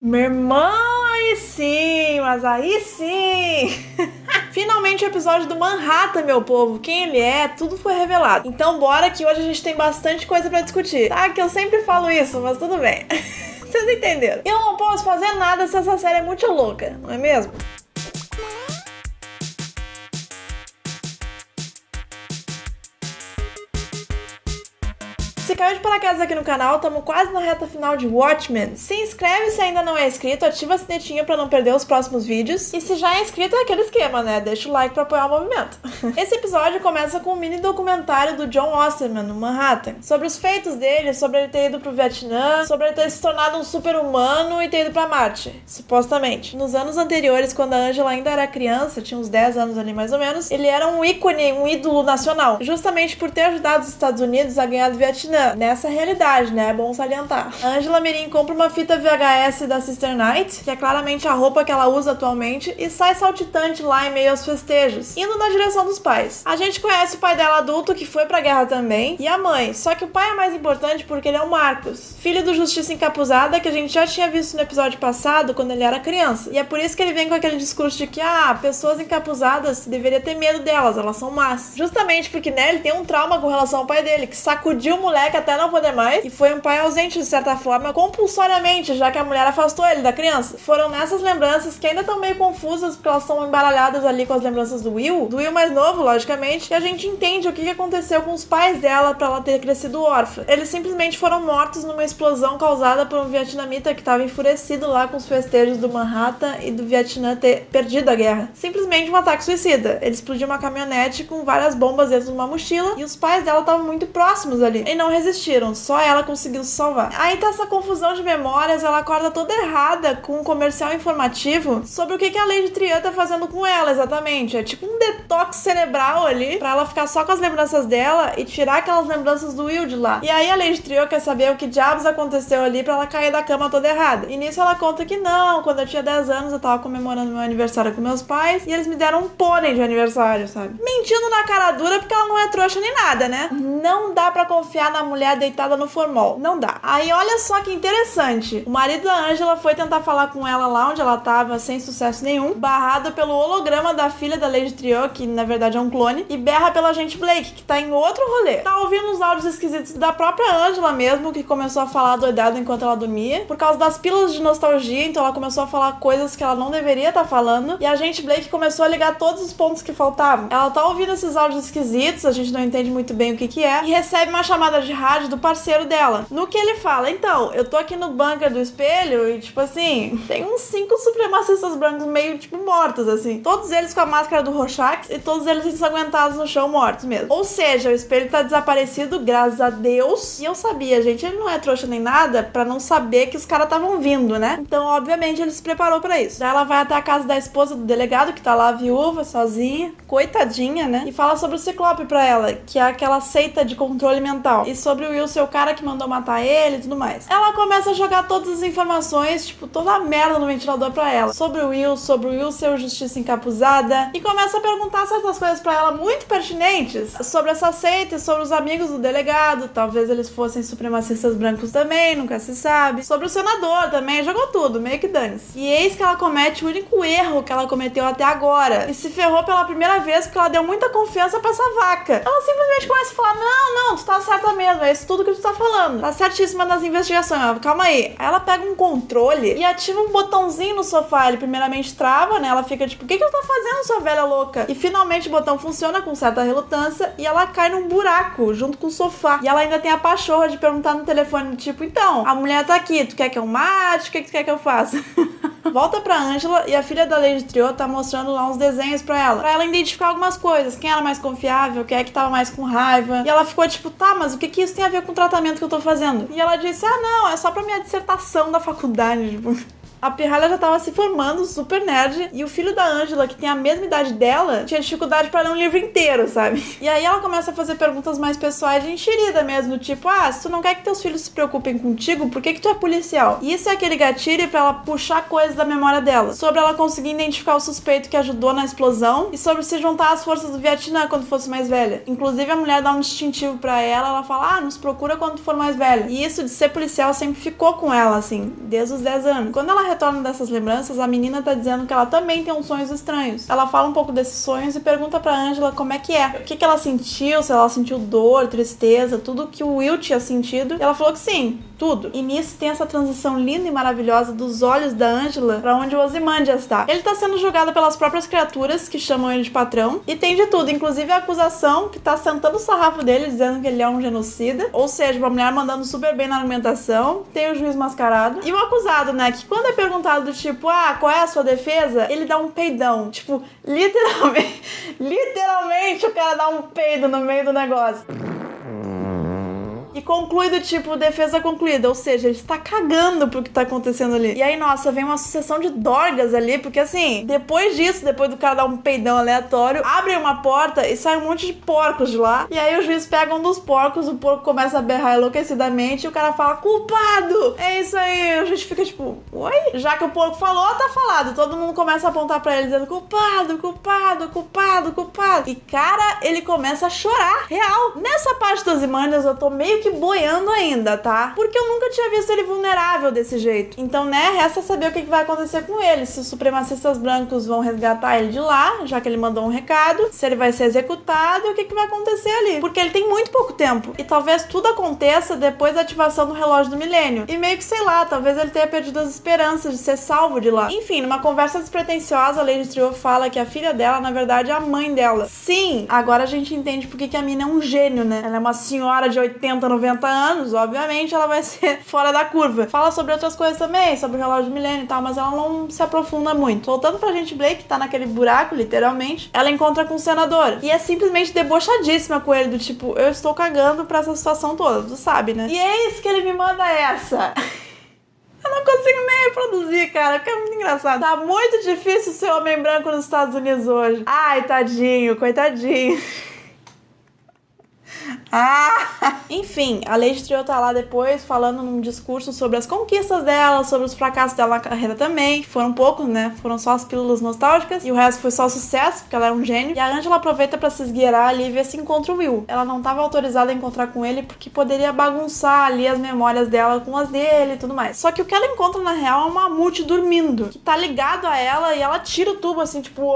Meu irmão, aí sim, mas aí sim! Finalmente o episódio do Manhattan, meu povo. Quem ele é, tudo foi revelado. Então bora que hoje a gente tem bastante coisa pra discutir. Tá, que eu sempre falo isso, mas tudo bem. Vocês entenderam? Eu não posso fazer nada se essa série é muito louca, não é mesmo? Se caiu de paraquedas aqui no canal, estamos quase na reta final de Watchmen. Se inscreve se ainda não é inscrito, ativa a sinetinha pra não perder os próximos vídeos. E se já é inscrito, é aquele esquema, né? Deixa o like pra apoiar o movimento. Esse episódio começa com um mini documentário do John Osterman, no Manhattan, sobre os feitos dele, sobre ele ter ido pro Vietnã, sobre ele ter se tornado um super-humano e ter ido pra Marte, supostamente. Nos anos anteriores, quando a Angela ainda era criança, tinha uns 10 anos ali mais ou menos, ele era um ícone, um ídolo nacional, justamente por ter ajudado os Estados Unidos a ganhar do Vietnã. Nessa realidade, né? É bom salientar. A Angela Mirim compra uma fita VHS da Sister Night, que é claramente a roupa que ela usa atualmente, e sai saltitante lá em meio aos festejos, indo na direção dos pais. A gente conhece o pai dela adulto, que foi pra guerra também, e a mãe. Só que o pai é mais importante porque ele é o Marcos, filho do Justiça Encapuzada, que a gente já tinha visto no episódio passado, quando ele era criança. E é por isso que ele vem com aquele discurso de que, pessoas encapuzadas, deveria ter medo delas, elas são más. Justamente porque, né, ele tem um trauma com relação ao pai dele, que sacudiu o moleque até não poder mais, e foi um pai ausente de certa forma, compulsoriamente, já que a mulher afastou ele da criança. Foram nessas lembranças que ainda estão meio confusas, porque elas estão embaralhadas ali com as lembranças do Will mais novo, logicamente, e a gente entende o que aconteceu com os pais dela pra ela ter crescido órfã. Eles simplesmente foram mortos numa explosão causada por um vietnamita que estava enfurecido lá com os festejos do Manhattan e do Vietnã ter perdido a guerra. Simplesmente um ataque suicida. Ele explodiu uma caminhonete com várias bombas dentro de uma mochila, e os pais dela estavam muito próximos ali, e não resistiram, só ela conseguiu se salvar. Aí tá essa confusão de memórias, ela acorda toda errada com um comercial informativo sobre o que a Lady Trian tá fazendo com ela exatamente. É tipo um detox cerebral ali, pra ela ficar só com as lembranças dela e tirar aquelas lembranças do Will de lá. E aí a Lady Trian quer saber o que diabos aconteceu ali pra ela cair da cama toda errada. E nisso ela conta que não, quando eu tinha 10 anos eu tava comemorando meu aniversário com meus pais e eles me deram um pônei de aniversário, sabe? Mentindo na cara dura porque ela não é trouxa nem nada, né? Não dá pra confiar na mulher deitada no formol. Não dá. Aí olha só que interessante. O marido da Angela foi tentar falar com ela lá onde ela tava, sem sucesso nenhum, barrado pelo holograma da filha da Lady Trian, que na verdade é um clone, e berra pela agente Blake, que tá em outro rolê. Tá ouvindo os áudios esquisitos da própria Angela mesmo, que começou a falar doidado enquanto ela dormia, por causa das pílulas de nostalgia, então ela começou a falar coisas que ela não deveria estar falando, e a agente Blake começou a ligar todos os pontos que faltavam. Ela tá ouvindo esses áudios esquisitos, a gente não entende muito bem o que é, e recebe uma chamada de rádio do parceiro dela. No que ele fala, então, eu tô aqui no bunker do espelho e, tipo assim, tem uns 5 supremacistas brancos meio, tipo, mortos, assim. Todos eles com a máscara do Rorschach e todos eles ensanguentados no chão, mortos mesmo. Ou seja, o espelho tá desaparecido, graças a Deus. E eu sabia, gente, ele não é trouxa nem nada pra não saber que os caras estavam vindo, né? Então, obviamente, ele se preparou pra isso. Daí ela vai até a casa da esposa do delegado, que tá lá viúva, sozinha, coitadinha, né? E fala sobre o Ciclope pra ela, que é aquela seita de controle mental. E sobre o Will ser o cara que mandou matar ele e tudo mais. Ela começa a jogar todas as informações, tipo, toda a merda no ventilador pra ela. Sobre o Will ser o Justiça Encapuzada. E começa a perguntar certas coisas pra ela muito pertinentes sobre essa seita e sobre os amigos do delegado. Talvez eles fossem supremacistas brancos também, nunca se sabe. Sobre o senador também, jogou tudo, meio que dane-se. E eis que ela comete o único erro que ela cometeu até agora. E se ferrou pela primeira vez porque ela deu muita confiança pra essa vaca. Ela simplesmente começa a falar, não, tu tá certa mesmo, é isso tudo que tu tá falando. Tá certíssima nas investigações, calma aí. Aí ela pega um controle e ativa um botãozinho no sofá. Ele primeiramente trava, né? Ela fica tipo, o que tu tá fazendo, sua velha louca? E finalmente o botão funciona com certa relutância e ela cai num buraco junto com o sofá. E ela ainda tem a pachorra de perguntar no telefone, tipo, então, a mulher tá aqui, tu quer que eu mate? O que tu quer que eu faça? Volta pra Angela e a filha da Lady Trian tá mostrando lá uns desenhos pra ela identificar algumas coisas, quem era mais confiável, quem é que tava mais com raiva. E ela ficou tipo, tá, mas o que isso tem a ver com o tratamento que eu tô fazendo? E ela disse, não, é só pra minha dissertação da faculdade, tipo... A pirralha já tava se formando, super nerd, e o filho da Angela, que tem a mesma idade dela, tinha dificuldade pra ler um livro inteiro, sabe? E aí ela começa a fazer perguntas mais pessoais de enxerida mesmo, tipo, se tu não quer que teus filhos se preocupem contigo, por que tu é policial? E isso é aquele gatilho pra ela puxar coisas da memória dela, sobre ela conseguir identificar o suspeito que ajudou na explosão, e sobre se juntar às forças do Vietnã quando fosse mais velha. Inclusive a mulher dá um distintivo pra ela fala, nos procura quando for mais velha. E isso de ser policial sempre ficou com ela, assim, desde os 10 anos. Quando ela retorna dessas lembranças, a menina tá dizendo que ela também tem uns sonhos estranhos. Ela fala um pouco desses sonhos e pergunta pra Angela como é que é. O que ela sentiu, se ela sentiu dor, tristeza, tudo que o Will tinha sentido. E ela falou que sim, tudo. E nisso tem essa transição linda e maravilhosa dos olhos da Angela pra onde o Ozymandias tá. Ele tá sendo julgado pelas próprias criaturas que chamam ele de patrão. E tem de tudo, inclusive a acusação que tá sentando o sarrafo dele, dizendo que ele é um genocida. Ou seja, uma mulher mandando super bem na argumentação. Tem o juiz mascarado. E o acusado, né, que quando é perguntado do tipo, qual é a sua defesa? Ele dá um peidão. Tipo, literalmente o cara dá um peido no meio do negócio. E conclui do tipo, defesa concluída. Ou seja, ele está cagando pro que tá acontecendo ali. E aí, nossa, vem uma sucessão de dorgas ali. Porque assim, depois disso, depois do cara dar um peidão aleatório, abre uma porta e sai um monte de porcos de lá. E aí o juiz pega um dos porcos, o porco começa a berrar enlouquecidamente. E o cara fala, culpado! É isso aí. A gente fica tipo, oi? Já que o porco falou, tá falado. Todo mundo começa a apontar pra ele, dizendo, culpado, culpado, culpado, culpado. E cara, ele começa a chorar. Real. Nessa parte dos Ozymandias, eu tô meio que boiando ainda, tá? Porque eu nunca tinha visto ele vulnerável desse jeito. Então, né, resta saber o que vai acontecer com ele. Se os supremacistas brancos vão resgatar ele de lá, já que ele mandou um recado, se ele vai ser executado e o que vai acontecer ali. Porque ele tem muito pouco tempo. E talvez tudo aconteça depois da ativação do relógio do milênio. E meio que, sei lá, talvez ele tenha perdido as esperanças de ser salvo de lá. Enfim, numa conversa despretensiosa, a Lady Trio fala que a filha dela, na verdade, é a mãe dela. Sim, agora a gente entende porque que a mina é um gênio, né? Ela é uma senhora de 80, 90 anos, obviamente ela vai ser fora da curva. Fala sobre outras coisas também, sobre o relógio do milênio e tal, mas ela não se aprofunda muito. Voltando pra gente Blake, que tá naquele buraco, literalmente, ela encontra com o senador. E é simplesmente debochadíssima com ele, do tipo, eu estou cagando pra essa situação toda, tu sabe, né? E eis que ele me manda essa. Eu não consigo nem reproduzir, cara, porque é muito engraçado. Tá muito difícil ser homem branco nos Estados Unidos hoje. Ai, tadinho, coitadinho. Enfim, a Lady Trio tá lá depois falando num discurso sobre as conquistas dela, sobre os fracassos dela na carreira também, que foram poucos, né? Foram só as pílulas nostálgicas e o resto foi só sucesso, porque ela era um gênio. E a Angela aproveita pra se esgueirar ali e ver se encontra o Will. Ela não tava autorizada a encontrar com ele porque poderia bagunçar ali as memórias dela com as dele e tudo mais. Só que o que ela encontra na real é um mamute dormindo, que tá ligado a ela e ela tira o tubo assim, tipo,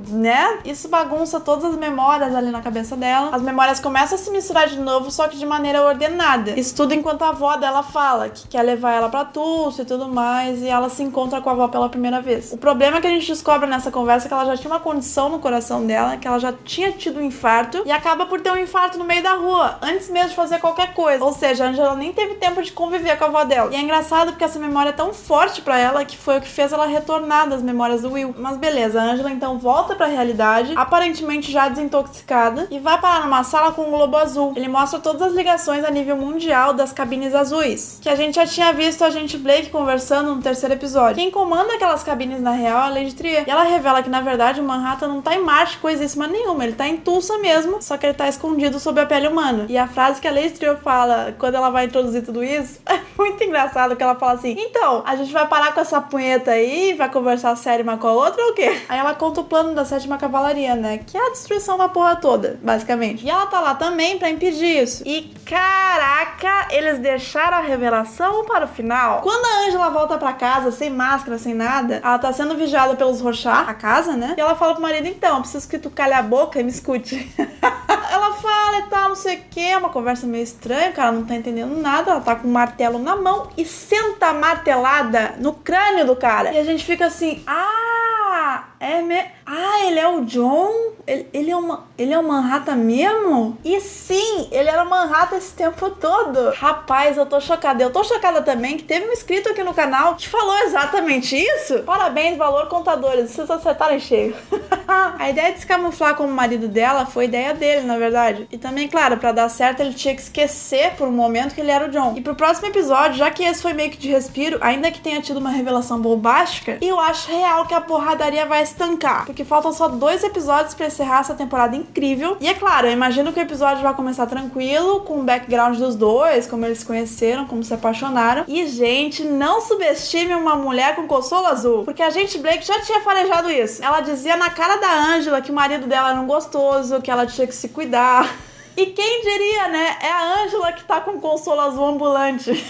né? Isso bagunça todas as memórias ali na cabeça dela. As memórias começam a se misturar de novo, só que de maneira ordenada. Isso tudo enquanto a avó dela fala que quer levar ela pra Tulsa e tudo mais, e ela se encontra com a avó pela primeira vez. O problema que a gente descobre nessa conversa é que ela já tinha uma condição no coração dela, que ela já tinha tido um infarto, e acaba por ter um infarto no meio da rua, antes mesmo de fazer qualquer coisa. Ou seja, a Angela nem teve tempo de conviver com a avó dela. E é engraçado porque essa memória é tão forte pra ela que foi o que fez ela retornar das memórias do Will. Mas beleza, a Angela então volta pra realidade, aparentemente já desintoxicada, e vai parar numa sala com um globo azul. Ele mostra todas as ligações a nível mundial das cabines azuis, que a gente já tinha visto a agente Blake conversando no terceiro episódio. Quem comanda aquelas cabines na real é a Lady Trio. E ela revela que na verdade o Manhattan não tá em Marte coisíssima nenhuma, ele tá em Tulsa mesmo, só que ele tá escondido sob a pele humana. E a frase que a Lady Trio fala quando ela vai introduzir tudo isso é muito engraçado, que ela fala assim, então, a gente vai parar com essa punheta aí, vai conversar sério uma com a outra ou o quê? Aí ela conta o plano da 7ª Cavalaria, né, que é a destruição da porra toda, basicamente. E ela tá lá também pra impedir isso. E caraca, eles deixaram a revelação para o final. Quando a Angela volta pra casa, sem máscara, sem nada, ela tá sendo vigiada pelos Rorschach, a casa, né? E ela fala pro marido, então, preciso que tu calhe a boca e me escute. Ela fala e tal, não sei o que, é uma conversa meio estranha, o cara não tá entendendo nada, ela tá com um martelo na mão e senta a martelada no crânio do cara. E a gente fica assim, ele é o John? Ele é o Manhattan mesmo? E sim, ele era o Manhattan esse tempo todo. Rapaz, eu tô chocada. Eu tô chocada também que teve um inscrito aqui no canal que falou exatamente isso. Parabéns, Valor Contadores, vocês acertaram em cheio. A ideia de se camuflar como marido dela foi ideia dele, na verdade. E também, claro, pra dar certo ele tinha que esquecer por um momento que ele era o John. E pro próximo episódio, já que esse foi meio que de respiro, ainda que tenha tido uma revelação bombástica, eu acho real que a porradaria vai estancar. Porque faltam só 2 episódios pra encerrar essa temporada incrível. E é claro, eu imagino que o episódio vai começar tranquilo, com o background dos dois, como eles se conheceram, como se apaixonaram. E, gente, não subestime uma mulher com consolo azul, porque a gente Blake já tinha farejado isso. Ela dizia na cara da Angela que o marido dela era um gostoso, que ela tinha que se cuidar. E quem diria, né? É a Angela que tá com consolo azul ambulante.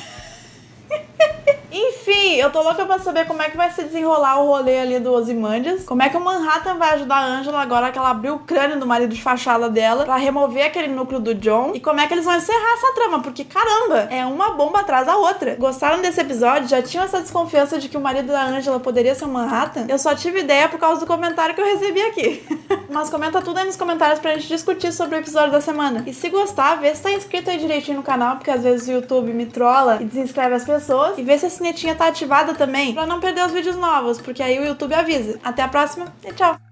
Enfim, eu tô louca pra saber como é que vai se desenrolar o rolê ali do Ozymandias. Como é que o Manhattan vai ajudar a Angela agora que ela abriu o crânio do marido de fachada dela pra remover aquele núcleo do John. E como é que eles vão encerrar essa trama, porque caramba, é uma bomba atrás da outra. Gostaram desse episódio? Já tinham essa desconfiança de que o marido da Angela poderia ser o Manhattan? Eu só tive ideia por causa do comentário que eu recebi aqui. Mas comenta tudo aí nos comentários pra gente discutir sobre o episódio da semana. E se gostar, vê se tá inscrito aí direitinho no canal, porque às vezes o YouTube me trola e desinscreve as pessoas. E vê se a sinetinha tá ativada também, pra não perder os vídeos novos, porque aí o YouTube avisa. Até a próxima e tchau!